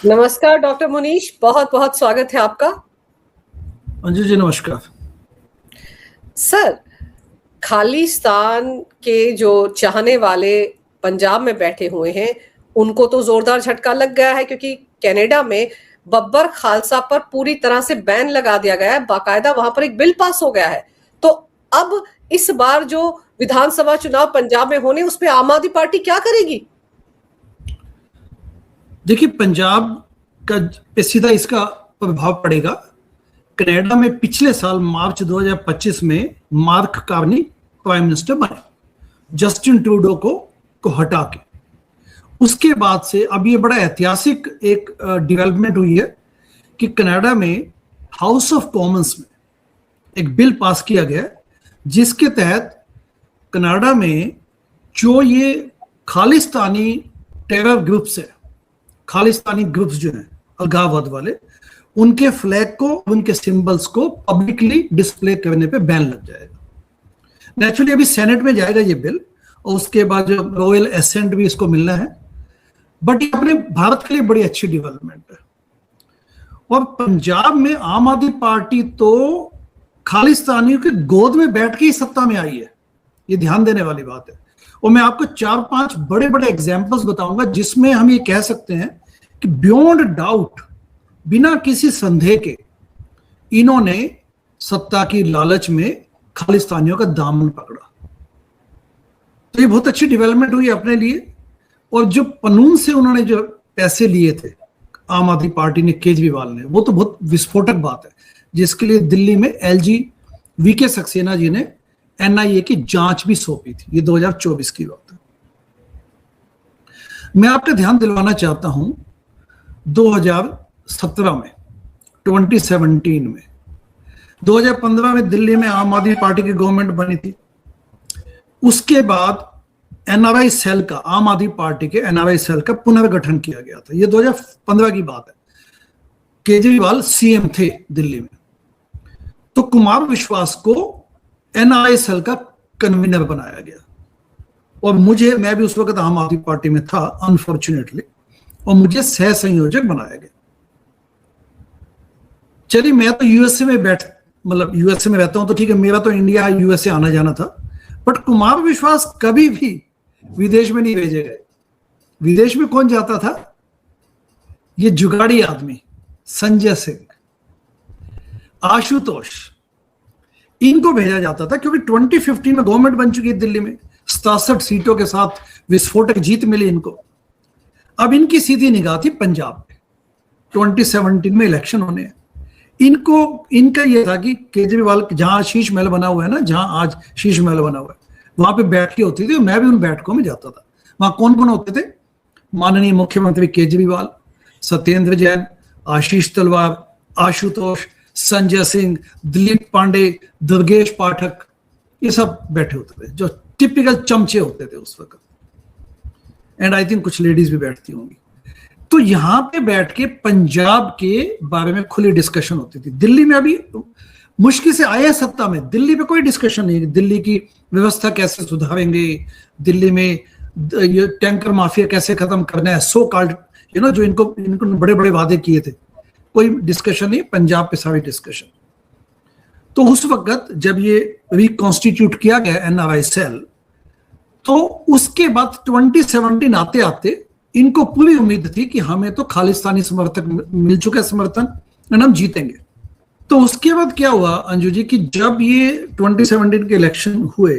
नमस्कार डॉक्टर मुनीश, बहुत बहुत स्वागत है आपका। अंजू जी नमस्कार। सर, खालिस्तान के जो चाहने वाले पंजाब में बैठे हुए हैं उनको तो जोरदार झटका लग गया है, क्योंकि कनाडा में बब्बर खालसा पर पूरी तरह से बैन लगा दिया गया है। बाकायदा वहां पर एक बिल पास हो गया है। तो अब इस बार जो विधानसभा चुनाव पंजाब में होने, उस पर आम आदमी पार्टी क्या करेगी? देखिए, पंजाब का पे सीधा इसका प्रभाव पड़ेगा। कनाडा में पिछले साल मार्च 2025 में मार्क कार्नी प्राइम मिनिस्टर बने, जस्टिन ट्रूडो को हटा के। उसके बाद से अब ये बड़ा ऐतिहासिक एक डेवलपमेंट हुई है कि कनाडा में हाउस ऑफ कॉमन्स में एक बिल पास किया गया जिसके तहत कनाडा में जो ये खालिस्तानी टेरर ग्रुप्स है, खालिस्तानी ग्रुप्स जो हैं अलगाववाद वाले, उनके फ्लैग को, उनके सिंबल्स को पब्लिकली डिस्प्ले करने पे बैन लग जाएगा। नेचुरली अभी सेनेट में जाएगा ये बिल और उसके बाद जो रॉयल एसेंट भी इसको मिलना है। बट ये अपने भारत के लिए बड़ी अच्छी डेवलपमेंट है। और पंजाब में आम आदमी पार्टी तो खालिस्तानियों के गोद में बैठ के ही सत्ता में आई है, ये ध्यान देने वाली बात है। और मैं आपको 4-5 बड़े बड़े एग्जाम्पल्स बताऊंगा जिसमें हम ये कह सकते हैं कि बियॉन्ड डाउट, बिना किसी संदेह के, इन्होंने सत्ता की लालच में खालिस्तानियों का दामन पकड़ा। तो ये बहुत अच्छी डेवलपमेंट हुई अपने लिए। और जो कानून से उन्होंने जो पैसे लिए थे आम आदमी पार्टी ने, केजरीवाल ने, वो तो बहुत विस्फोटक बात है, जिसके लिए दिल्ली में एलजी वीके सक्सेना जी ने एनआईए की जांच भी सौंपी थी। ये 2024 की बात है। मैं आपका ध्यान दिलवाना चाहता हूं 2017 में, 2017 में, 2015 में दिल्ली में आम आदमी पार्टी की गवर्नमेंट बनी थी। उसके बाद एनआरआई सेल का, आम आदमी पार्टी के एनआरआई सेल का पुनर्गठन किया गया था। ये 2015 की बात है। केजरीवाल सीएम थे दिल्ली में, तो कुमार विश्वास को एनआरआई सेल का कन्वीनर बनाया गया। और मैं भी उस वक्त आम आदमी पार्टी में था अनफॉर्चुनेटली, और मुझे सह संयोजक बनाया गया। चलिए, मैं तो यूएसए में यूएसए में रहता हूं, तो ठीक है, मेरा तो इंडिया यूएसए आना जाना था। बट कुमार विश्वास कभी भी विदेश में नहीं भेजे गए। विदेश में कौन जाता था? ये जुगाड़ी आदमी संजय सिंह, आशुतोष, इनको भेजा जाता था, क्योंकि 2015 में गवर्नमेंट बन चुकी है दिल्ली में, 67 सीटों के साथ विस्फोटक जीत मिली इनको। अब इनकी सीधी निगाह थी पंजाब पे। 2017 में इलेक्शन होने हैं। इनका यह था कि केजरीवाल जहां शीश महल बना हुआ है ना, जहां आज शीश महल बना हुआ है, वहां पे बैठकें होती थी। मैं भी उन बैठकों में जाता था। वहां कौन कौन होते थे? माननीय मुख्यमंत्री केजरीवाल, सत्येंद्र जैन, आशीष तलवार, आशुतोष, संजय सिंह, दिलीप पांडे, दुर्गेश पाठक, ये सब बैठे होते थे, जो टिपिकल चमचे होते थे उस वक्त। एंड आई थिंक कुछ लेडीज भी बैठती होंगी। तो यहां पे बैठ के पंजाब के बारे में खुली डिस्कशन होती थी। दिल्ली में अभी मुश्किल से आए सत्ता में, दिल्ली पे कोई डिस्कशन नहीं। दिल्ली की व्यवस्था कैसे सुधारेंगे, दिल्ली में ये टैंकर माफिया कैसे खत्म करना है, सो कॉल्ड जो इनको बड़े बड़े वादे किए थे, कोई डिस्कशन नहीं। पंजाब पे सारी डिस्कशन। तो उस वक्त जब ये रिकॉन्स्टिट्यूट किया गया एनआरआई सेल, तो उसके बाद 2017 आते आते इनको पूरी उम्मीद थी कि हमें तो खालिस्तानी समर्थक मिल चुका है, समर्थन, और हम जीतेंगे। तो उसके बाद क्या हुआ अंजू जी, कि जब ये 2017 के इलेक्शन हुए,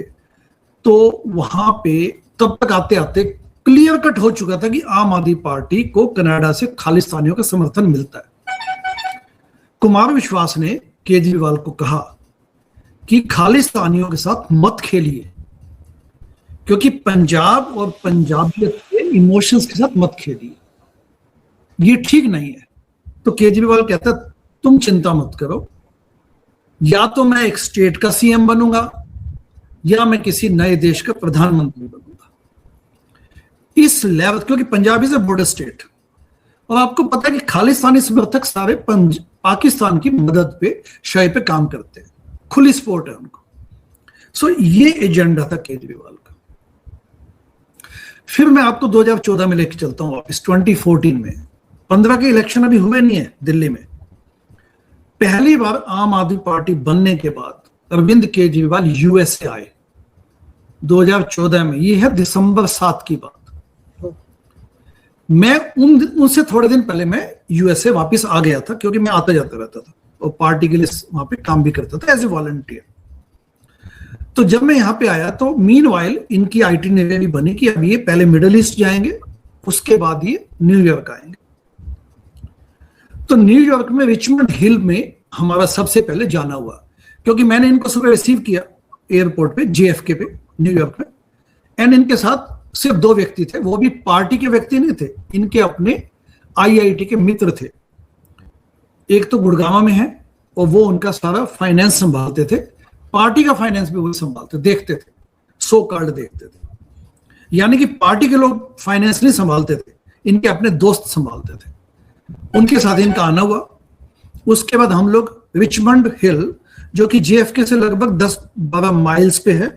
तो वहां पे तब तक आते आते क्लियर कट हो चुका था कि आम आदमी पार्टी को कनाडा से खालिस्तानियों का समर्थन मिलता है। कुमार विश्वास ने केजरीवाल को कहा कि खालिस्तानियों के साथ मत खेलिए, क्योंकि पंजाब और पंजाबियत के इमोशंस के साथ मत खेलिए, ये ठीक नहीं है। तो केजरीवाल कहता, तुम चिंता मत करो, या तो मैं एक स्टेट का सीएम बनूंगा या मैं किसी नए देश का प्रधानमंत्री बनूंगा। इस लेवल, क्योंकि Punjab is a border state, और आपको पता है कि खालिस्तानी समर्थक सारे पाकिस्तान की मदद पे, शय पे काम करते हैं, खुली सपोर्ट है उनको। सो ये एजेंडा था केजरीवाल का। फिर मैं आपको 2014 में लेके चलता हूं वापस, 2014 में 15 के इलेक्शन अभी हुए नहीं है दिल्ली में। पहली बार आम आदमी पार्टी बनने के बाद अरविंद केजरीवाल यूएसए आए 2014 में। ये है दिसंबर 7 की बात। मैं उनसे थोड़े दिन पहले मैं यूएसए वापस आ गया था, क्योंकि मैं आता जाता रहता था और पार्टी के लिए वहां पे काम भी करता था एज ए वॉलंटियर। तो जब मैं यहाँ पे आया तो मीनवाइल इनकी आइटिनरी भी बनी कि अब ये पहले मिडिल ईस्ट जाएंगे, उसके बाद ये न्यूयॉर्क आएंगे। तो न्यूयॉर्क में रिचमंड हिल में हमारा सबसे पहले जाना हुआ, क्योंकि मैंने इनको सुबह रिसीव किया एयरपोर्ट पे, JFK पे न्यूयॉर्क में। एंड इनके साथ सिर्फ 2 व्यक्ति थे, वो भी पार्टी के व्यक्ति नहीं थे, इनके अपने IIT के मित्र थे। एक तो गुड़गांव में है और वो उनका सारा फाइनेंस संभालते थे, पार्टी का फाइनेंस भी वो संभालते, देखते थे, सो कार्ड देखते थे। यानी कि पार्टी के लोग फाइनेंस नहीं संभालते थे, इनके अपने दोस्त संभालते थे। उनके साथ इनका आना हुआ। उसके बाद हम लोग रिचमंड हिल, जो कि JFK से लगभग 10-12 माइल्स पे है,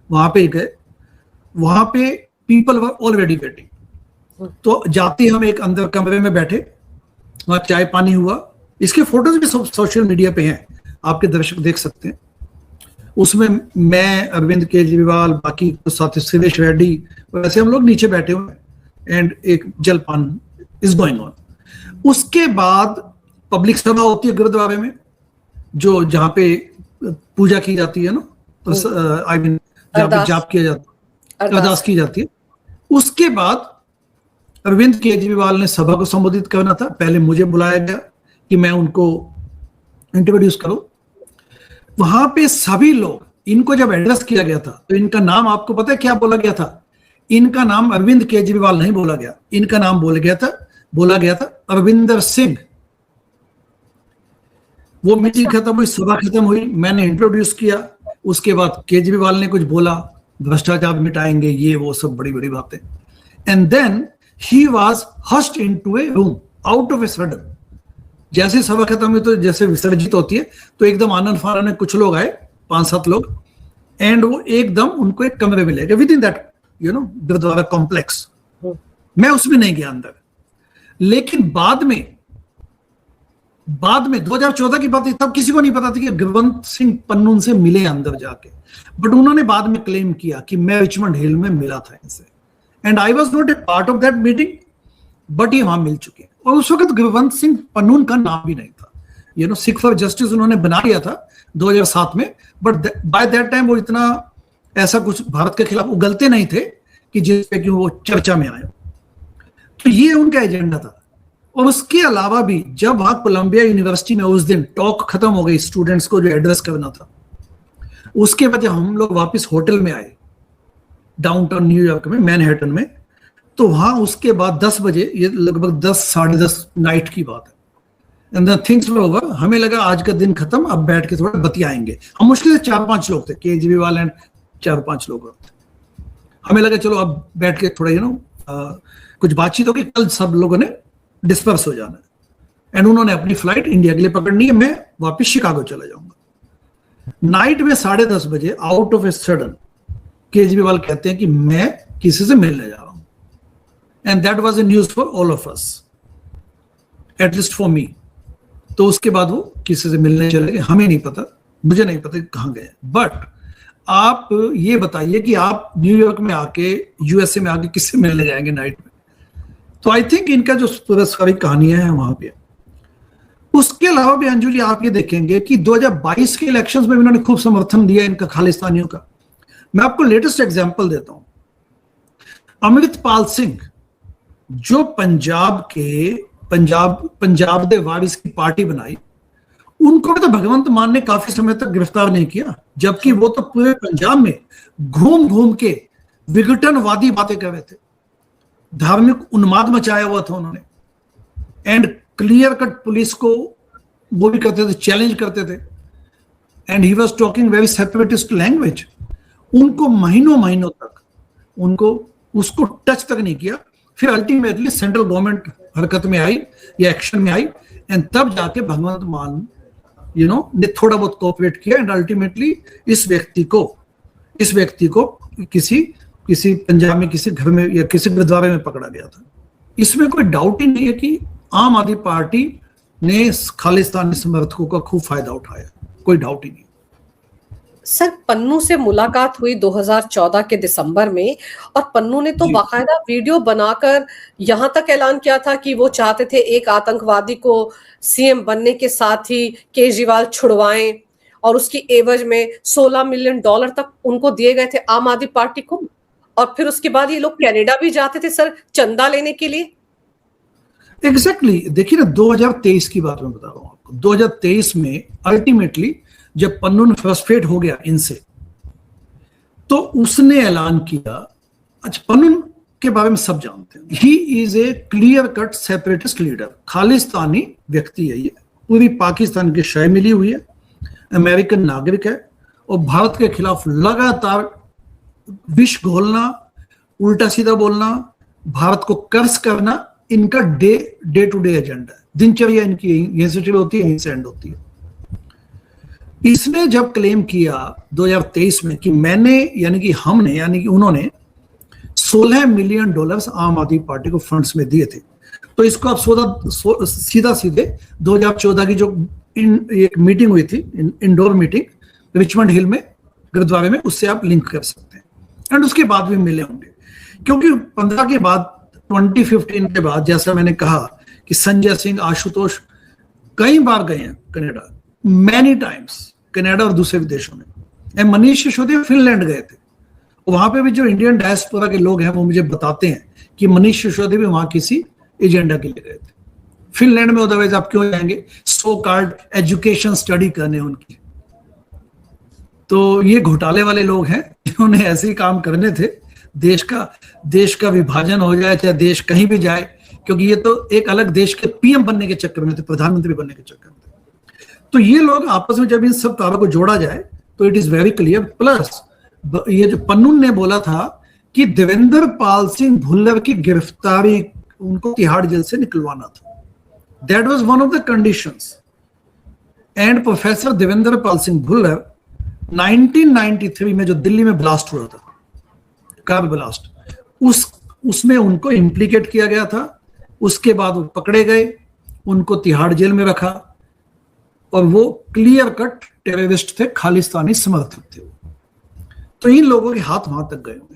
वहां पे गए। वहां पे पीपल वर ऑलरेडी वेटिंग। तो जाते हम एक अंदर कमरे में बैठे, वहां चाय पानी हुआ। इसके फोटोज भी सोशल मीडिया पे हैं, आपके दर्शक देख सकते हैं। उसमें मैं, अरविंद केजरीवाल, बाकी साथी सुरेश रेड्डी, वैसे हम लोग नीचे बैठे हुए हैं एंड एक जलपान इज गोइंग ऑन। उसके बाद पब्लिक सभा होती है गुरुद्वारे में, जो जहां पे पूजा की जाती है ना, आई मीन जहां पे जाप किया जाता है, अरदास की जाती है। उसके बाद अरविंद केजरीवाल ने सभा को संबोधित करना था। पहले मुझे बुलाया गया कि मैं उनको इंट्रोड्यूस करूं। वहां पे सभी लोग, इनको जब एड्रेस किया गया था तो इनका नाम आपको पता है क्या बोला गया था? इनका नाम अरविंद केजरीवाल नहीं बोला गया, इनका नाम बोला गया था अरविंदर सिंह। वो मीटिंग खत्म हुई, सभा खत्म हुई, मैंने इंट्रोड्यूस किया। उसके बाद केजरीवाल ने कुछ बोला, भ्रष्टाचार मिटाएंगे, ये वो सब बड़ी बड़ी बातें। And then he was hushed into a room out of a sudden. जैसे सभा खत्म हुई तो जैसे विसर्जित होती है तो एकदम आनंद फानन में कुछ लोग आए, 5-7 लोग, एंड वो एकदम उनको एक कमरे में ले गए within that gurdwara complex. मैं उसमें नहीं गया अंदर, लेकिन बाद में 2014 की बात है, तब किसी को नहीं पता था कि गुरवंत सिंह पन्नून से मिले अंदर जाके। बट उन्होंने बाद में क्लेम किया कि मैं रिचमंड हिल में मिला था इनसे, and I was not a part of that meeting, but ये वहां मिल चुके हैं। और उस वक्त गुरवंत सिंह पन्नून का नाम भी नहीं था। सिख फॉर जस्टिस उन्होंने बना लिया था 2007 में, बट बाय दैट टाइम वो इतना ऐसा कुछ भारत के खिलाफ उगलते नहीं थे कि जिसपे कि वो चर्चा में आए। तो ये उनका एजेंडा था। और उसके अलावा भी जब वहां कोलंबिया यूनिवर्सिटी में उस दिन टॉक खत्म हो गई, स्टूडेंट्स को जो एड्रेस करना था, उसके बाद हम लोग वापस होटल में आए डाउनटाउन न्यूयॉर्क में, मैनहट्टन में। तो वहां उसके बाद 10 बजे, ये लगभग 10 साढ़े 10 नाइट की बात है, and then things were over. हमें लगा आज का दिन खत्म, अब बैठ के थोड़ा बतियाएंगे। हम मुश्किल से 4-5 लोग थे, केजरीवाल एंड 4-5 लोग थे। हमें लगा चलो अब बैठ के थोड़ा कुछ बातचीत होगी, कल सब लोगों ने डिस्पर्स हो जाना है। एंड उन्होंने अपनी फ्लाइट इंडिया के लिए पकड़नी है, मैं वापस शिकागो चला जाऊंगा। नाइट में 10:30 बजे out of a sudden Kejriwal कहते हैं कि मैं किसी से मिलने जा रहा हूं। And that was a news for all of us, at least for me. तो उसके बाद वो किसी से मिलने चले गए, हमें नहीं पता, मुझे नहीं पता कहां गए। बट आप ये बताइए कि आप न्यूयॉर्क में आके, USA में आके किससे मिलने जाएंगे नाइट में? तो आई थिंक इनका जो पूरा सारी कहानियां हैं वहां पे। उसके अलावा भी अंजुली आप ये देखेंगे कि 2022 के इलेक्शंस में इन्होंने खूब समर्थन दिया इनका खालिस्तानियों का। मैं आपको लेटेस्ट एग्जांपल देता हूं। अमृतपाल सिंह, जो पंजाब दे वारिस की पार्टी बनाई, उनको भी तो भगवंत मान ने काफी समय तक गिरफ्तार नहीं किया, जबकि वो तो पूरे पंजाब में घूम घूम के विघटनवादी बातें कर रहे थे, धार्मिक उन्माद मचाया हुआ था उन्होंने। एंड क्लियर कट पुलिस को वो भी करते थे, चैलेंज करते थे। And he was talking very separatist language. उनको महीनों तक उसको टच तक नहीं किया। फिर अल्टीमेटली सेंट्रल गवर्नमेंट हरकत में आई या एक्शन में आई, एंड तब जाके भगवंत मान ने थोड़ा बहुत कोऑपरेट किया। एंड अल्टीमेटली इस व्यक्ति को किसी पंजाब में किसी घर में या किसी गुरुद्वारे में पकड़ा गया था। इसमें कोई डाउट ही नहीं है कि आम आदमी पार्टी ने खालिस्तानी समर्थकों का खूब फायदा उठाया, कोई डाउट ही नहीं। सर, पन्नू से मुलाकात हुई 2014 के दिसंबर में, और पन्नू ने तो बाकायदा वीडियो बनाकर यहां तक ऐलान किया था कि वो चाहते थे एक आतंकवादी को सीएम बनने के साथ ही केजरीवाल छुड़वाएं, और उसकी एवज में $16 मिलियन तक उनको दिए गए थे आम आदमी पार्टी को। और फिर उसके बाद ये लोग कनाडा भी जाते थे सर चंदा लेने के लिए। एग्जैक्टली देखिए ना, 2023 की बात मैं बता रहा हूं आपको। 2023 में अल्टीमेटली जब पन्नू फ्रस्ट्रेट हो गया इनसे, तो उसने ऐलान किया। अच्छा, पन्नू के बारे में सब जानते हैं, he is a clear cut separatist leader, Khalistani व्यक्ति है ये, पूरी पाकिस्तान की शय मिली हुई है, अमेरिकन नागरिक है, और भारत के खिलाफ लगातार विष घोलना, उल्टा सीधा बोलना, भारत को कर्ज करना इनका डे टू डे एजेंडा है। दिनचर्या इनकी यहीं से शुरू होती है, यहीं से एंड होती है। इसने जब क्लेम किया 2023 में कि मैंने, यानी कि हमने, यानी कि उन्होंने $16 मिलियन आम आदमी पार्टी को फंड्स में दिए थे, तो इसको आप सीधा सीधे 2014 की जो एक मीटिंग हुई थी, इंडोर मीटिंग रिचमंड हिल में, गुरुद्वारे में, उससे आप लिंक कर सकते हैं। एंड उसके बाद भी मिले होंगे, क्योंकि 15 के बाद, 2015 के बाद, जैसा मैंने कहा कि संजय सिंह, आशुतोष कई बार गए हैं कनाडा, मैनी टाइम्स, कनाडा और दूसरे विदेशों में। मनीष सिसोदिया फिनलैंड गए थे, वहां पे भी जो इंडियन डायस्पोरा के लोग हैं वो मुझे बताते हैं कि मनीष सिसोदिया भी वहां किसी एजेंडा के लिए गए थे फिनलैंड में। अदरवाइज आप क्यों जाएंगे सो कॉल्ड एजुकेशन स्टडी करने उनकी? तो ये घोटाले वाले लोग हैं, इन्होंने ऐसे ही काम करने थे। देश का विभाजन हो जाए, चाहे देश कहीं भी जाए, क्योंकि ये तो एक अलग देश के पीएम बनने के चक्कर में थे, प्रधानमंत्री बनने के चक्कर में थे। तो ये लोग आपस में जब इन सब तारों को जोड़ा जाए तो it is very clear. Plus ये जो पन्नू ने बोला था कि देवेंद्र पाल सिंह भुल्लर की गिरफ्तारी उनको तिहाड़ जेल से निकलवाना था, that was one of the conditions. And professor Devendra Pal Singh Bhullar 1993 में जो दिल्ली में ब्लास्ट हुआ था, कार ब्लास्ट, उसमें उनको इम्प्लीकेट किया गया था। उसके बाद वो पकड़े गए, उनको तिहाड़ जेल में रखा, और वो क्लियर कट टेररिस्ट थे, खालिस्तानी समर्थक थे। तो इन लोगों के हाथ वहां तक गए होंगे।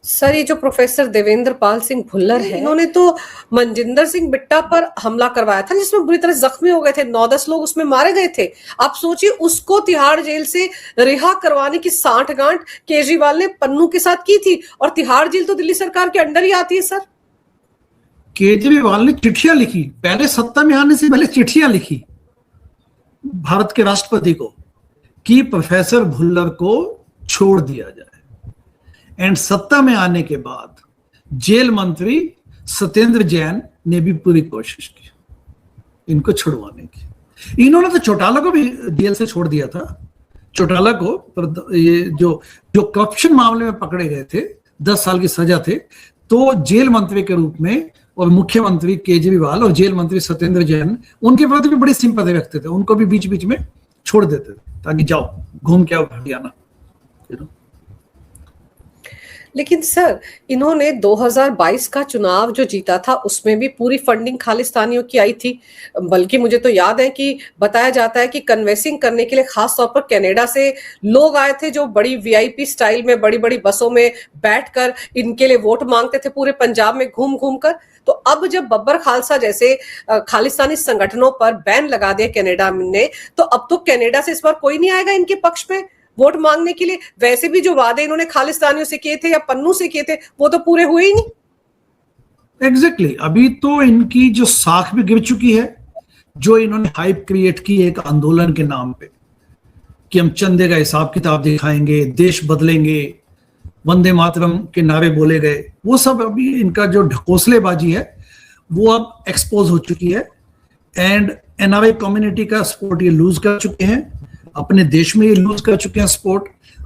सर, ये जो प्रोफेसर देवेंद्र पाल सिंह भुल्लर है, इन्होंने तो मनजिंदर सिंह बिट्टा पर हमला करवाया था, जिसमें बुरी तरह जख्मी हो गए थे, 9-10 लोग उसमें मारे गए थे। आप सोचिए, उसको तिहाड़ जेल से रिहा करवाने की सांठगांठ केजरीवाल ने पन्नू के साथ की थी, और तिहाड़ जेल तो दिल्ली सरकार के अंडर ही आती है। सर, केजरीवाल ने चिट्ठियां लिखी, पहले सत्ता में आने से पहले चिट्ठियां लिखी भारत के राष्ट्रपति को कि प्रोफेसर भुल्लर को छोड़ दिया जाए। एंड सत्ता में आने के बाद जेल मंत्री सत्येंद्र जैन ने भी पूरी कोशिश की इनको छुड़वाने की। इन्होंने तो चौटाला को भी जेल से छोड़ दिया था। चौटाला को ये जो करप्शन मामले में पकड़े गए थे, 10 साल की सजा थे, तो जेल मंत्री के रूप में, और मुख्यमंत्री केजरीवाल और जेल मंत्री सत्येंद्र जैन उनके प्रति भी बड़ी सिंपैथी रखते थे, उनको भी बीच बीच में छोड़ देते थे ताकि जाओ घूम के आओ हरियाणा। लेकिन सर, इन्होंने 2022 का चुनाव जो जीता था उसमें भी पूरी फंडिंग खालिस्तानियों की आई थी। बल्कि मुझे तो याद है कि बताया जाता है कि कन्वेंसिंग करने के लिए खास तौर पर कनाडा से लोग आए थे, जो बड़ी वीआईपी स्टाइल में बड़ी बड़ी बसों में बैठकर इनके लिए वोट मांगते थे, पूरे पंजाब में घूम घूम कर। तो अब जब बब्बर खालसा जैसे खालिस्तानी संगठनों पर बैन लगा दिया कनाडा ने, तो अब तो कनाडा से इस बार कोई नहीं आएगा इनके पक्ष में वोट मांगने के लिए। वैसे भी जो वादे इन्होंने खालिस्तानियों से किए थे या पन्नू से किए थे, वो तो पूरे हुए ही नहीं। एग्जैक्टली अभी तो इनकी जो साख भी गिर चुकी है, जो इन्होंने हाइप क्रिएट की एक आंदोलन के नाम पे कि हम चंदे का हिसाब किताब दिखाएंगे, देश बदलेंगे, वंदे मातरम के नारे बोले गए, वो सब अभी इनका जो ढकोसलेबाजी है वो अब एक्सपोज हो चुकी है। एंड एनआरआई कम्युनिटी का सपोर्ट ये लूज कर चुके हैं, अपने देश में ये लूज कर चुके हैं सपोर्ट।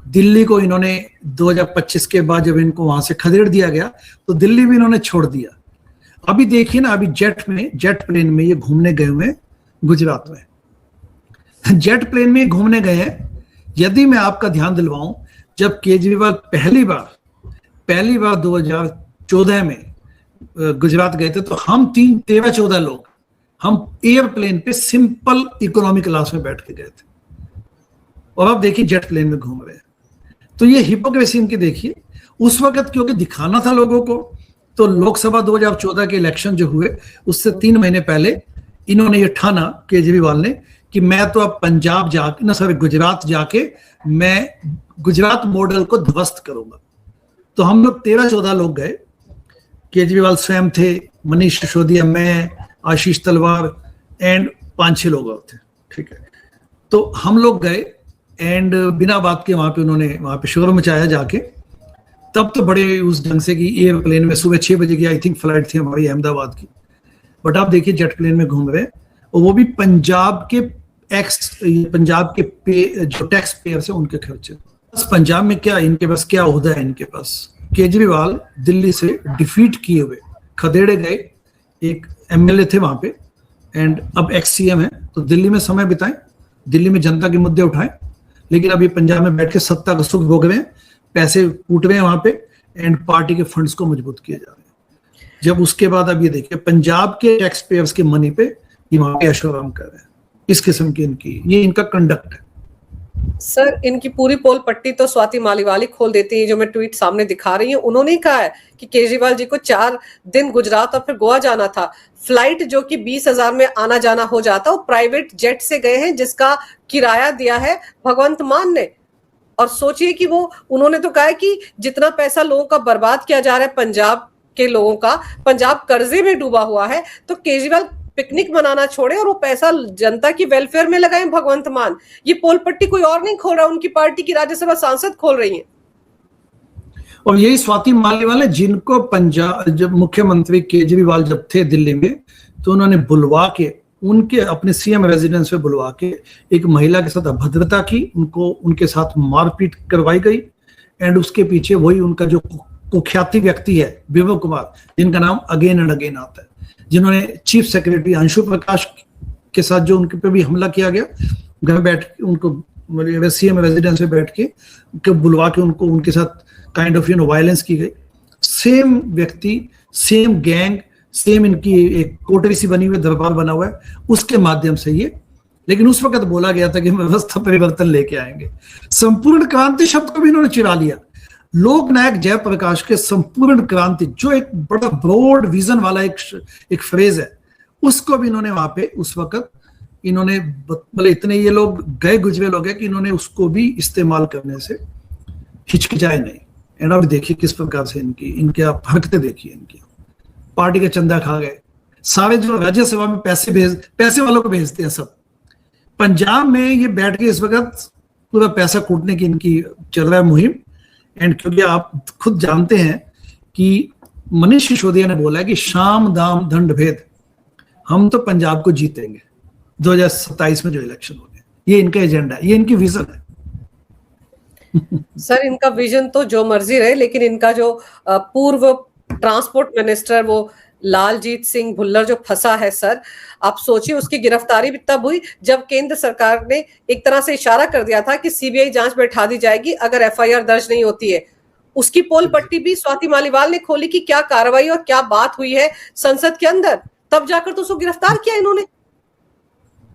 दिल्ली को इन्होंने 2025 के बाद जब इनको वहां से खदेड़ दिया गया तो दिल्ली भी इन्होंने छोड़ दिया। अभी देखिए ना, अभी जेट प्लेन में ये घूमने गए हुए गुजरात में, जेट प्लेन में घूमने गए हैं। यदि मैं आपका ध्यान दिलवाऊं, जब केजरीवाल पहली बार 2014 में गुजरात गए थे तो हम 13-14 लोग हम एयरप्लेन पे सिंपल इकोनॉमी क्लास में बैठ के गए थे, और अब देखिए जेट प्लेन में घूम रहे हैं। तो ये हिपोक्रेसी इनकी देखिए। उस वक्त क्योंकि दिखाना था लोगों को, तो लोकसभा 2014 के इलेक्शन जो हुए उससे 3 महीने पहले इन्होंने ये ठाना, केजरीवाल ने, कि मैं तो अब पंजाब जाके, ना सॉरी गुजरात जाके मैं गुजरात मॉडल को ध्वस्त करूंगा। तो हम लोग 13-14 लोग गए, केजरीवाल स्वयं थे, मनीष सिसोदिया, मैं, आशीष तलवार एंड 5-6 लोग और थे, ठीक है। तो हम लोग गए एंड बिना बात के वहां पे शोर मचाया जाके। तब तो बड़े उस ढंग से कि एयरप्लेन में सुबह 6 बजे की आई थिंक फ्लाइट थी हमारी अहमदाबाद की, बट आप देखिए जेट प्लेन में घूम रहे, और वो भी पंजाब के जो टैक्स पेयर से उनके खर्चे। बस पंजाब में क्या इनके पास क्या ओहदा है इनके पास। केजरीवाल दिल्ली से डिफीट किए हुए खदेड़े गए, एक एमएलए थे वहां पे एंड अब एक्स सीएम है, तो दिल्ली में समय बिताएं, दिल्ली में जनता के मुद्दे उठाएं, लेकिन अब ये पंजाब में बैठ के सत्ता का सुख भोग रहे हैं, पैसे कूट रहे हैं वहां पे एंड पार्टी के फंड्स को मजबूत किए जा रहे हैं। जब उसके बाद अब ये देखिए पंजाब के टैक्स पेयर्स के मनी पे ये वहां पे ऐशो आराम कर रहे हैं। इस किस्म की ये इनका कंडक्ट है। सर, इनकी पूरी पोल पट्टी तो स्वाति मालीवाल खोल देती है, जो मैं ट्वीट सामने दिखा रही हूँ। उन्होंने कहा है कि केजरीवाल जी को 4 दिन गुजरात और फिर गोवा जाना था। फ्लाइट जो कि 20,000 में आना जाना हो जाता, वो प्राइवेट जेट से गए हैं, जिसका किराया दिया है भगवंत मान ने। और सोचिए कि वो, उन्होंने तो कहा है कि जितना पैसा लोगों का बर्बाद किया जा रहा है, पंजाब के लोगों का, पंजाब कर्जे में डूबा हुआ है, तो केजरीवाल पिकनिक मनाना छोड़े और वो पैसा जनता की वेलफेयर में लगाएं भगवंत मान। ये पोल पट्टी कोई और नहीं खोल रहा, उनकी पार्टी की राज्यसभा सांसद खोल रही है। और यही स्वाति मालीवाल है जिनको पंजाब, जब मुख्यमंत्री केजरीवाल जब थे दिल्ली में, तो उन्होंने बुलवा के उनके अपने सीएम रेजिडेंस पे बुलवा के एक महिला के साथ अभद्रता की, उनको उनके साथ मारपीट करवाई गई एंड उसके पीछे वही उनका जो कुख्याति व्यक्ति है विभव कुमार, जिनका नाम अगेन एंड अगेन आता है, जिन्होंने चीफ सेक्रेटरी अंशु प्रकाश के साथ जो उनके पे भी हमला किया गया, घर बैठ के उनको सीएम रेजिडेंस में बैठ के बुलवा के उनको उनके साथ काइंड ऑफ वायलेंस की गई। सेम व्यक्ति, सेम गैंग, सेम इनकी एक कोटरी सी बनी हुई, दरबार बना हुआ है, उसके माध्यम से ये। लेकिन उस वक्त बोला गया था कि हम व्यवस्था परिवर्तन लेके आएंगे। संपूर्ण क्रांति शब्द को भी इन्होंने चिरा लिया। लोकनायक जयप्रकाश के संपूर्ण क्रांति, जो एक बड़ा ब्रॉड विजन वाला एक फ्रेज है, उसको भी इन्होंने वहां पे उस वक्त इन्होंने, मतलब इतने ये लोग गए गुजरे लोग हैं कि इन्होंने उसको भी इस्तेमाल करने से हिचकिचाए नहीं। एंड अब देखिए किस प्रकार से इनके आप हरकतें देखिए इनकी। पार्टी का चंदा खा गए, सारे जो राज्यसभा में पैसे वालों को भेजते हैं सब। पंजाब में ये बैठ के इस वक्त पूरा पैसा कूटने की इनकी चल रहा है मुहिम। एंड क्योंकि आप खुद जानते हैं कि मनीष सिसोदिया ने बोला है कि शाम दाम दंड भेद, हम तो पंजाब को जीतेंगे 2027 में जो इलेक्शन होंगे। ये इनका एजेंडा है, ये इनकी विजन है। सर, इनका विजन तो जो मर्जी रहे, लेकिन इनका जो पूर्व ट्रांसपोर्ट मिनिस्टर वो लालजीत सिंह भुल्लर जो फंसा है सर, आप सोचिए उसकी गिरफ्तारी भी तब हुई जब केंद्र सरकार ने एक तरह से इशारा कर दिया था कि सीबीआई जांच बैठा दी जाएगी अगर एफआईआर दर्ज नहीं होती है। उसकी पोल पट्टी भी स्वाति मालीवाल ने खोली कि क्या कार्रवाई और क्या बात हुई है संसद के अंदर, तब जाकर तो उसको गिरफ्तार किया इन्होंने।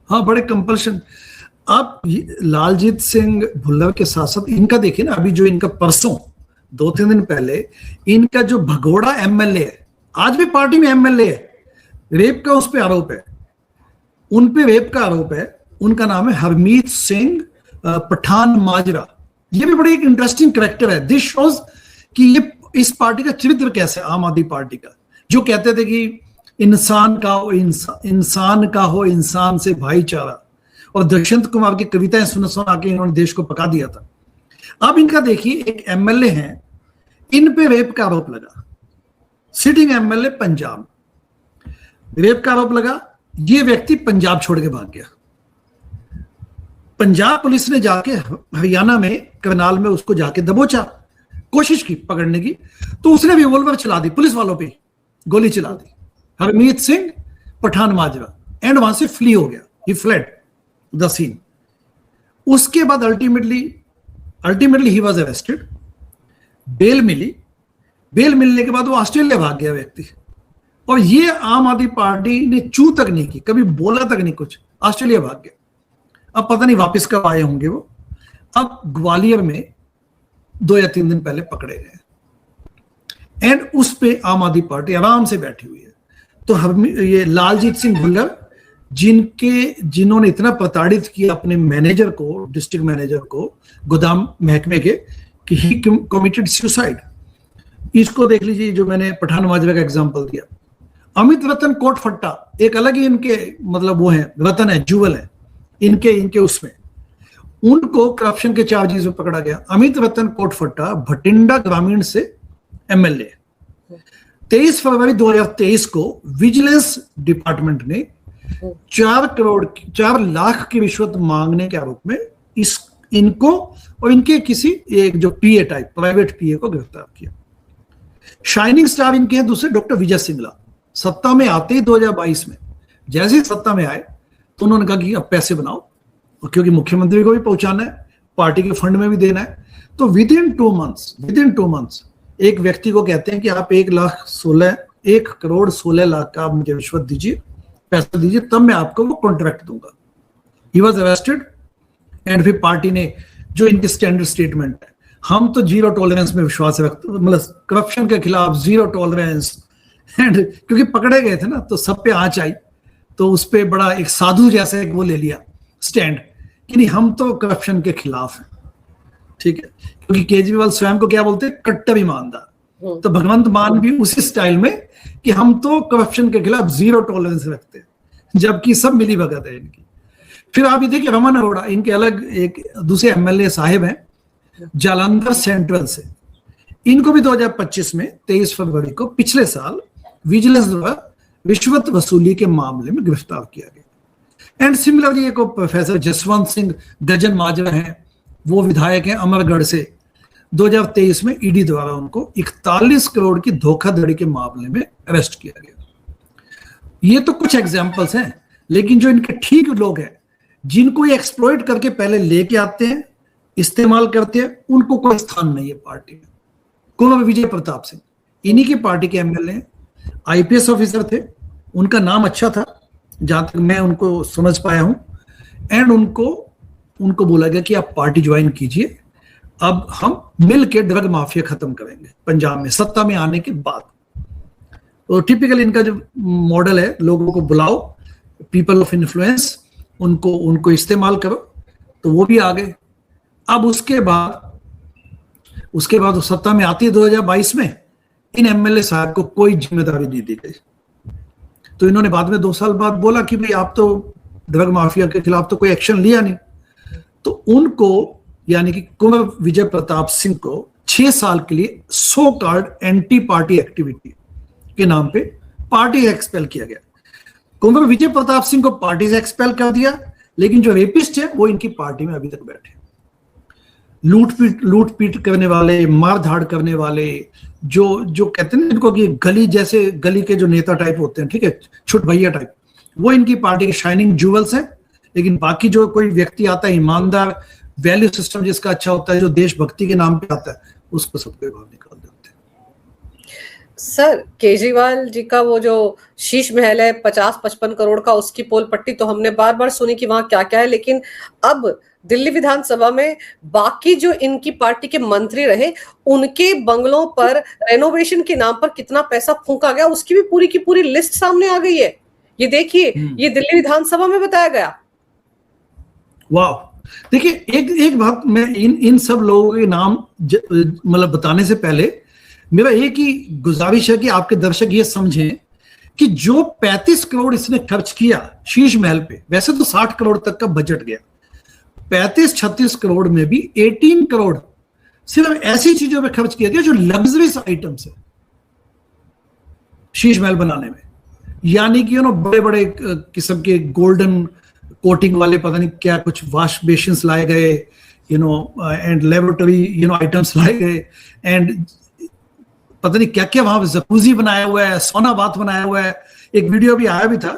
हाँ, बड़े कंपल्शन। आप लालजीत सिंह भुल्लर के साथ साथ इनका देखिए ना, अभी जो इनका परसों 2-3 दिन पहले इनका जो भगोड़ा एमएलए है, आज भी पार्टी में एमएलए है, रेप का उस पे आरोप है, उन पे रेप का आरोप है। उनका नाम है हरमीत सिंह पठान माजरा। ये भी बड़ी एक इंटरेस्टिंग कैरेक्टर है। दिस शोज कि ये इस पार्टी का चरित्र कैसे, आम आदमी पार्टी का, जो कहते थे कि इंसान का हो इंसान से भाईचारा, और दक्षिंत कुमार की कविताएं सुना के इन्होंने देश को पका दिया था। अब इनका देखिए, एक एमएलए हैं, इन पे रेप का आरोप लगा, सिटिंग एमएलए पंजाब, रेप का आरोप लगा, ये व्यक्ति पंजाब छोड़ के भाग गया। पंजाब पुलिस ने जाके हरियाणा में करनाल में उसको जाके दबोचा, कोशिश की पकड़ने की, तो उसने रिवॉल्वर चला दी, पुलिस वालों पे गोली चला दी, हरमीत सिंह पठान माजरा, एंड वहां से फ्ली हो गया, ही फ्लेड द सीन। उसके बाद ultimately he was arrested, bail मिली, बेल मिलने के बाद वो ऑस्ट्रेलिया भाग गया व्यक्ति, और ये आम आदमी पार्टी ने चू तक नहीं की, कभी बोला तक नहीं कुछ, ऑस्ट्रेलिया भाग गया। अब पता नहीं वापस कब आए होंगे वो। अब ग्वालियर में 2 या 3 दिन पहले पकड़े गए एंड उस पे आम आदमी पार्टी आराम से बैठी हुई है। तो हम ये लालजीत सिंह भुल्लर जिन्होंने इतना प्रताड़ित किया अपने मैनेजर को, डिस्ट्रिक्ट मैनेजर को गोदाम महकमे के, कि ही कमिटेड सुसाइड। इसको देख लीजिए, जो मैंने पठान माजरा का एग्जांपल दिया। अमित रतन कोटफट्टा एक अलग ही इनके मतलब वो है, रतन है, जुवल है इनके उसमें, उनको करप्शन के चार्जेस में पकड़ा गया। अमित रतन कोटफट्टा भटिंडा ग्रामीण से एमएलए। 23 फरवरी 2023 को विजिलेंस डिपार्टमेंट ने 4 लाख की रिश्वत मांगने के आरोप में इनको और इनके किसी एक जो पीए टाइप प्राइवेट पीए को गिरफ्तार किया। शाइनिंग स्टार इनके हैं दूसरे डॉक्टर विजय सिंगला। सत्ता में आते ही 2022 में जैसे ही सत्ता में आए तो उन्होंने कहा कि अब पैसे बनाओ, और क्योंकि मुख्यमंत्री को भी पहुंचाना है, पार्टी के फंड में भी देना है। तो विद इन 2 मंथ्स एक व्यक्ति को कहते हैं कि आप 1 करोड़ 16 लाख का आप मुझे रिश्वत दीजिए, पैसा दीजिए, तब मैं आपको वो कॉन्ट्रैक्ट दूंगा। ही वॉज अरेस्टेड एंड फिर पार्टी ने जो इनकी स्टैंडर्ड स्टेटमेंट है, हम तो 0 टॉलरेंस में विश्वास रखते, मतलब करप्शन के खिलाफ 0 टॉलरेंस। एंड क्योंकि पकड़े गए थे ना, तो सब पे आंच आई, तो उस पर बड़ा एक साधु जैसे एक वो ले लिया स्टैंड कि नहीं, हम तो करप्शन के खिलाफ हैं। ठीक है, क्योंकि केजरीवाल स्वयं को क्या बोलते हैं, कट्टर ईमानदार। तो भगवंत मान भी उसी स्टाइल में कि हम तो करप्शन के खिलाफ 0 टॉलरेंस रखते हैं, जबकि सब मिली भगत है इनकी। फिर आप ये देखिए, रमन अरोड़ा इनके अलग एक दूसरे एमएलए साहिब हैं जालंधर सेंट्रल से। इनको भी 2025 में 23 फरवरी को पिछले साल विजिलेंस द्वारा रिश्वत वसूली के मामले में गिरफ्तार किया गया। एंड सिमिलरली एक प्रोफेसर जसवंत सिंह गजन माजरा हैं, वो विधायक हैं अमरगढ़ से। 2023 में ईडी द्वारा उनको 41 करोड़ की धोखाधड़ी के मामले में अरेस्ट किया गया। ये तो कुछ एग्जाम्पल्स हैं, लेकिन जो इनके ठीक लोग हैं, जिनको ये एक्सप्लॉइट करके पहले लेके आते हैं, इस्तेमाल करते हैं, उनको कोई स्थान नहीं है पार्टी में। कुंवर विजय प्रताप सिंह इन्हीं की पार्टी के एमएलए हैं, आईपीएस ऑफिसर थे, उनका नाम अच्छा था जहां तक मैं उनको समझ पाया हूं। एंड उनको बोला गया कि आप पार्टी ज्वाइन कीजिए, अब हम मिल के ड्रग माफिया खत्म करेंगे पंजाब में सत्ता में आने के बाद। तो टिपिकल इनका जो मॉडल है, लोगों को बुलाओ, पीपल ऑफ इन्फ्लुएंस, उनको इस्तेमाल करो, तो वो भी आ गए। अब उसके बाद वो सत्ता में आती है 2022 में, इन एमएलए साहब को कोई जिम्मेदारी नहीं दी गई। तो इन्होंने बाद में 2 साल बाद बोला कि भाई आप तो ड्रग माफिया के खिलाफ तो कोई एक्शन लिया नहीं। तो उनको यानी कि कुंवर विजय प्रताप सिंह को 6 साल के लिए so called anti party activity के नाम पे पार्टी से एक्सपेल किया गया। कुंवर विजय प्रताप सिंह को पार्टी से एक्सपेल कर दिया, लेकिन जो रेपिस्ट है वो इनकी पार्टी में अभी तक बैठे। लूट पीट करने वाले, मार धाड़ करने वाले, जो कहते हैं इनको कि गली के जो नेता टाइप होते हैं, ठीक है, छुट भैया टाइप, वो इनकी पार्टी के शाइनिंग जुवल्स हैं। लेकिन बाकी जो कोई व्यक्ति आता है ईमानदार, वैल्यू सिस्टम जिसका अच्छा होता है, जो देशभक्ति के नाम पे आता है, उसको सबके बाहर निकाल देते हैं। सर, केजरीवाल जी का वो जो शीश महल है 50-55 करोड़ का, उसकी पोल पट्टी तो हमने बार बार सुनी कि वहां क्या क्या है, लेकिन अब दिल्ली विधानसभा में बाकी जो इनकी पार्टी के मंत्री रहे, उनके बंगलों पर रेनोवेशन के नाम पर कितना पैसा फूंका गया, उसकी भी पूरी की पूरी लिस्ट सामने आ गई है। ये देखिए, ये दिल्ली विधानसभा में बताया गया। वाह, देखिए एक बात, मैं इन सब लोगों के नाम मतलब बताने से पहले मेरा एक ही गुजारिश है कि आपके दर्शक ये समझें कि जो 35 करोड़ इसने खर्च किया शीश महल पे, वैसे तो 60 करोड़ तक का बजट गया, 35-36 करोड़ में भी 18 करोड़ सिर्फ ऐसी चीजों पे खर्च किया गया जो लग्जरीज आइटम्स है शीश महल बनाने में। यानी कि बड़े बड़े किस्म के गोल्डन कोटिंग वाले पता नहीं क्या कुछ वॉश बेसिन्स लाए गए, एंड लेबोरेटरी आइटम्स लाए गए, एंड पता नहीं क्या क्या वहां जकूजी बनाया हुआ है, सोना बाथ बनाया हुआ है। एक वीडियो भी आया भी था।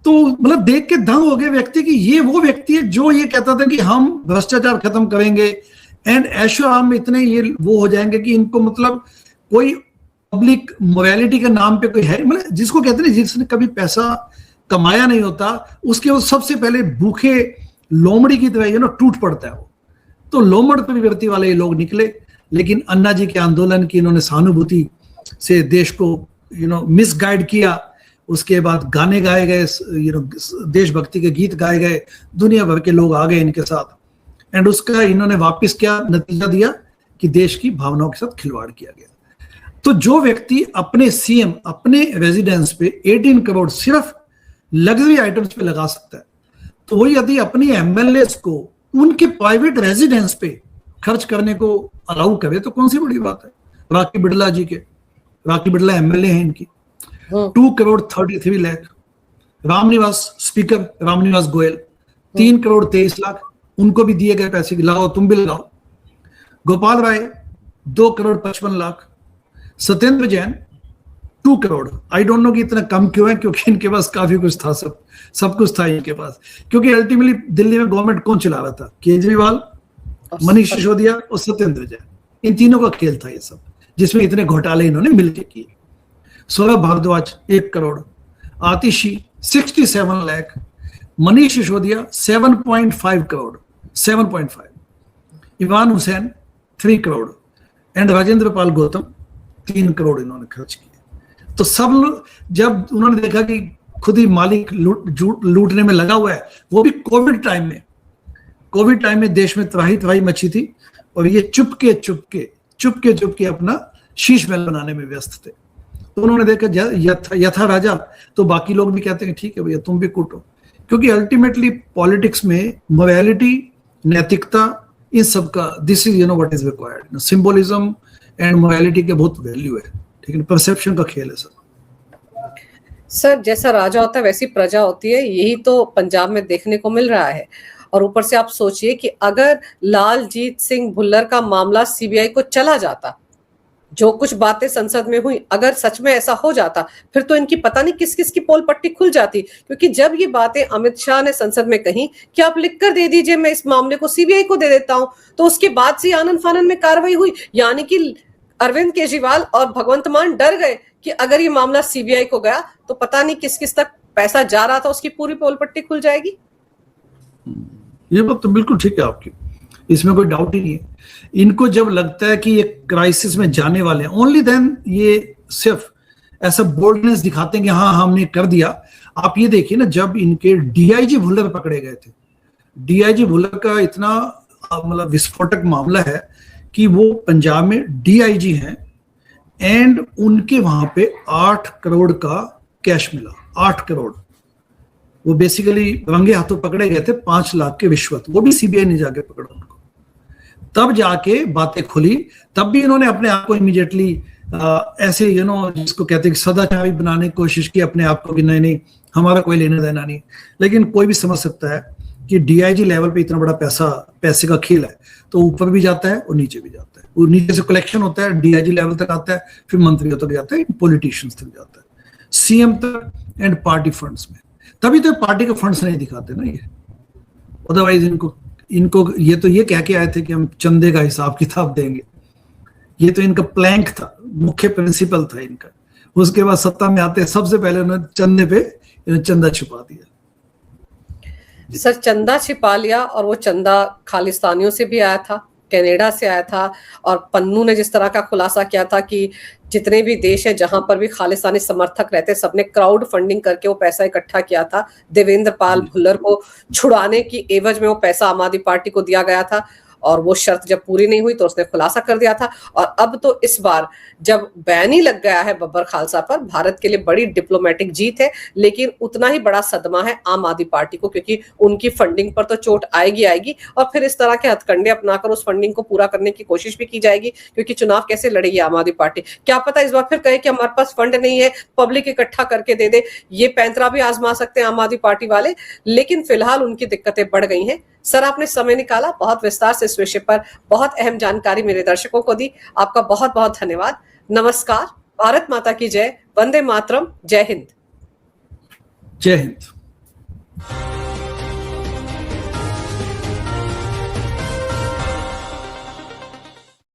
तो मतलब देख के दंग हो गए व्यक्ति कि ये वो व्यक्ति है जो ये कहता था कि हम भ्रष्टाचार खत्म करेंगे एंड ऐशो आराम में इतने ये वो हो जाएंगे कि इनको मतलब कोई पब्लिक मोरालिटी के नाम पे कोई है, मतलब जिसको कहते हैं जिसने कभी पैसा कमाया नहीं होता उसके वो सबसे पहले भूखे लोमड़ी की तरह टूट पड़ता है वो। तो लोमड़ प्रवृत्ति वाले लोग निकले, लेकिन अन्ना जी के आंदोलन की इन्होंने सहानुभूति से देश को मिसगाइड किया। उसके बाद गाने गाए गए, देशभक्ति के गीत गाए गए, दुनिया भर के लोग आ गए इनके साथ। एंड उसका इन्होंने वापस क्या नतीजा दिया कि देश की भावनाओं के साथ खिलवाड़ किया गया। तो जो व्यक्ति अपने सीएम अपने रेजिडेंस पे 18 करोड़ सिर्फ लग्जरी आइटम्स पे लगा सकता है, तो वो यदि अपनी एमएलए को उनके प्राइवेट रेजिडेंस पे खर्च करने को अलाउ करे तो कौन सी बड़ी बात है। राकी बिड़ला जी के, राकी बिड़ला एमएलए हैं इनकी, 2 करोड़ 33 लाख। रामनिवास स्पीकर रामनिवास गोयल 3 करोड़ 23 लाख, उनको भी दिए गए पैसे लगाओ, तुम भी लगाओ। Gopal Rai 2 crore 55 lakh. Satyendra Jain 2 crore. I don't know कि इतना कम क्यों है, क्योंकि इनके पास काफी कुछ था, सब कुछ था इनके पास। क्योंकि अल्टीमेटली दिल्ली में गवर्नमेंट कौन चला रहा था? केजरीवाल, मनीष सिसोदिया और सत्येंद्र जैन, इन तीनों का खेल था ये सब, जिसमें इतने घोटाले इन्होंने मिलकर किए। सौरभ भारद्वाज 1 करोड़, आतिशी 67 लाख, मनीष सिसोदिया 7.5 करोड़, 7.5, इवान हुसैन 3 करोड़ एंड राजेंद्र पाल गौतम 3 करोड़ इन्होंने खर्च किए। तो सब लोग जब उन्होंने देखा कि खुद ही मालिक लूटने में लगा हुआ है, वो भी कोविड टाइम में देश में तबाही मची थी, और ये चुपके अपना शीश महल बनाने में व्यस्त थे। तो उन्होंने देखा यथा राजा, तो बाकी लोग भी कहते हैं ठीक है भैया तुम भी कूटो, क्योंकि अल्टीमेटली पॉलिटिक्स में मोरालिटी, नैतिकता, इन सब का this is what is required. Symbolism and morality के बहुत वैल्यू है, ठीक है, परसेप्शन का खेल है सर। जैसा राजा होता है वैसी प्रजा होती है, यही तो पंजाब में देखने को मिल रहा है। और ऊपर से आप सोचिए कि अगर लालजीत सिंह भुल्लर का मामला सीबीआई को चला जाता, जो कुछ बातें संसद में हुई, अगर सच में ऐसा हो जाता, फिर तो इनकी पता नहीं किस किस की पोल पट्टी खुल जाती। क्योंकि जब ये बातें अमित शाह ने संसद में कही कि आप लिख कर दे दीजिए मैं इस मामले को सीबीआई को दे देता हूं, तो उसके बाद से आनन फानन में कार्रवाई हुई। यानी कि अरविंद केजरीवाल और भगवंत मान डर गए कि अगर ये मामला सीबीआई को गया तो पता नहीं किस किस तक पैसा जा रहा था, उसकी पूरी पोल पट्टी खुल जाएगी। ये बात तो बिल्कुल ठीक है आपकी, इसमें कोई डाउट ही नहीं है। इनको जब लगता है कि ये क्राइसिस में जाने वाले हैं, ओनली देन ये सिर्फ ऐसा बोल्डनेस दिखाते हैं कि हाँ हमने कर दिया। आप ये देखिए ना, जब इनके डीआईजी भुल्लर पकड़े गए थे, डीआईजी भुल्लर का इतना मतलब विस्फोटक मामला है कि वो पंजाब में डीआईजी हैं एंड उनके वहां पे 8 करोड़ का कैश मिला। 8 करोड़ वो बेसिकली रंगे हाथों पकड़े गए थे, 5 लाख के रिश्वत, वो भी सीबीआई ने जाके पकड़ा उनको। तब जाके बातें खुली, तब भी इन्होंने अपने आप को इमीडिएटली ऐसे जिसको कहते हैं कि सदाचारी बनाने की कोशिश की अपने आप को कि नहीं हमारा कोई लेना देना नहीं। लेकिन कोई भी समझ सकता है कि डीआईजी लेवल पे इतना बड़ा पैसे का खेल है, तो ऊपर भी जाता है और नीचे भी जाता है। वो नीचे से कलेक्शन होता है, डीआईजी लेवल तक आता है, फिर मंत्रियों तक जाता है, पॉलिटिशियंस तक जाता है, सीएम तक एंड पार्टी फंड्स में। तभी तो पार्टी के फंड्स नहीं दिखाते ना ये, अदरवाइज इनको ये कह के आए थे कि हम चंदे का हिसाब किताब देंगे। ये तो इनका प्लैंक था, मुख्य प्रिंसिपल था इनका। उसके बाद सत्ता में आते सबसे पहले उन्होंने चंदे पे चंदा छुपा दिया। सर चंदा छिपा लिया, और वो चंदा खालिस्तानियों से भी आया था, कनाडा से आया था। और पन्नू ने जिस तरह का खुलासा किया था कि जितने भी देश है जहां पर भी खालिस्तानी समर्थक रहते, सबने क्राउड फंडिंग करके वो पैसा इकट्ठा किया था। देवेंद्र पाल भुल्लर को छुड़ाने की एवज में वो पैसा आम आदमी पार्टी को दिया गया था, और वो शर्त जब पूरी नहीं हुई तो उसने खुलासा कर दिया था। और अब तो इस बार जब बैन ही लग गया है बब्बर खालसा पर, भारत के लिए बड़ी डिप्लोमेटिक जीत है, लेकिन उतना ही बड़ा सदमा है आम आदमी पार्टी को, क्योंकि उनकी फंडिंग पर तो चोट आएगी। और फिर इस तरह के हथकंडे अपनाकर उस फंडिंग को पूरा करने की कोशिश भी की जाएगी, क्योंकि चुनाव कैसे लड़ेगी आम आदमी पार्टी। क्या पता इस बार फिर कहे कि हमारे पास फंड नहीं है, पब्लिक इकट्ठा करके दे दे। ये पैंतरा भी आजमा सकते हैं आम आदमी पार्टी वाले, लेकिन फिलहाल उनकी दिक्कतें बढ़ गई हैं। सर आपने समय निकाला, बहुत विस्तार से इस विषय पर बहुत अहम जानकारी मेरे दर्शकों को दी, आपका बहुत बहुत धन्यवाद। नमस्कार, भारत माता की जय, वंदे मातरम, जय हिंद। जय हिंद।